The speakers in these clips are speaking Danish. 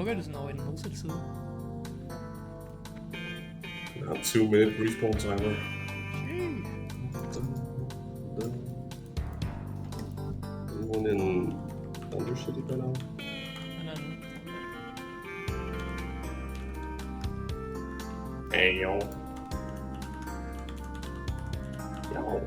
lukker det sådan over i den modsatte side. Jeg har 2-minute respawn timer. Anyone in Undercity by now? Hey, yo. Yo.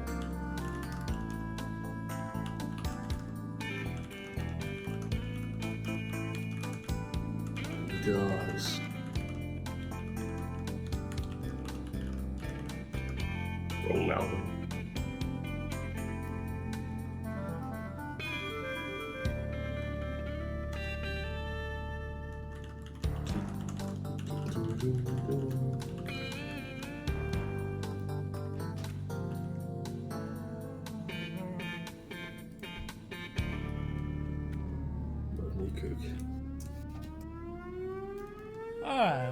Guys. Bronaldo.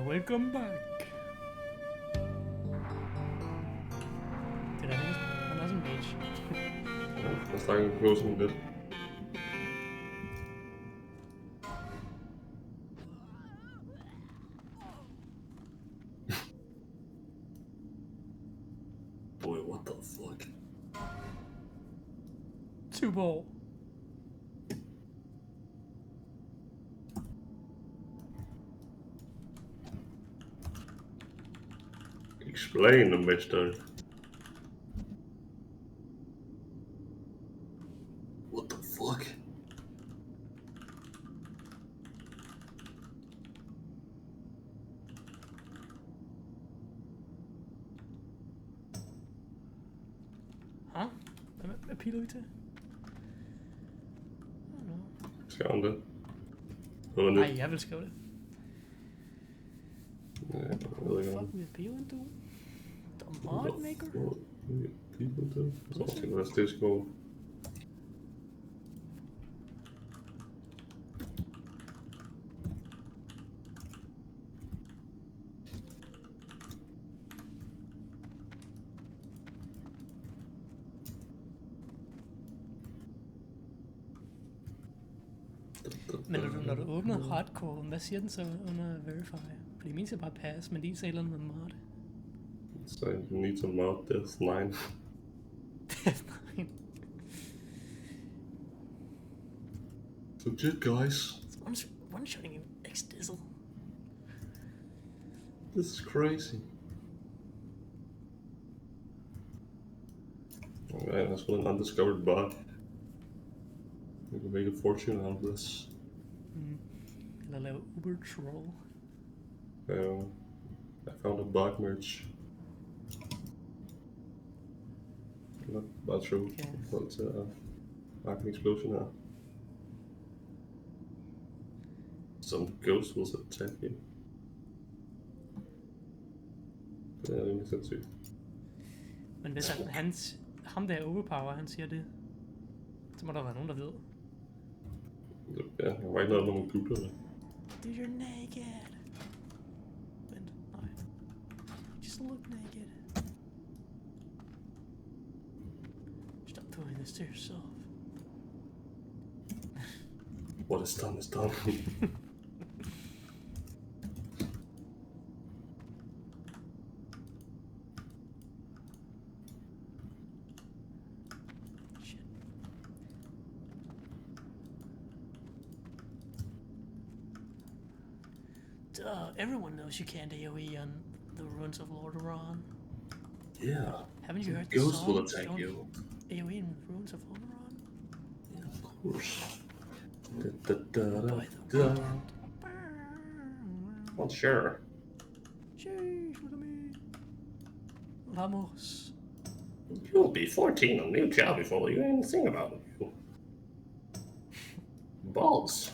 Welcome back. Det der han er sådan en bitch. Jeg snakker på sådan lidt. Boy, what the fuck? 2 ball. Explain the mister. What the fuck? Huh? Hvad piler vi til? Skal han det? Nej, jeg vil skrive det. Ja, jeg ved ikke Fuck with people do. The mod maker? People do? Så skal det være stilskål. Men når du åbner hardcore, hvad siger den så under verify? Fordi min siger bare pass, men din siger noget med mod. So you need to mod Death 9. Death 9. So legit, guys. It's one-shotting in X-Dizzle. This is crazy. Alright, that's what an undiscovered bug. We can make a fortune out of this. Eller lave Uber Troll. I found a bug merch. Not about true, okay. But Arcane explosion now. Some ghost will attack you. Det er rimelig sindssygt. Men hvis ham der er overpower, han siger det, så må der være nogen, der ved. Ja, jeg var ikke noget med computerne. Dude, you're naked. Vent, nej. Just look naked. Stop doing this to yourself. What is done is done. Everyone knows you can't AoE on the ruins of Lordaeron. Yeah. Haven't you heard the Ghost song? will attack you. AoE in ruins of Lordaeron? Yeah, of course. Well, sure. Sheesh, look at me. Vamos. You'll be 14 on new job before you even think about it. Balls.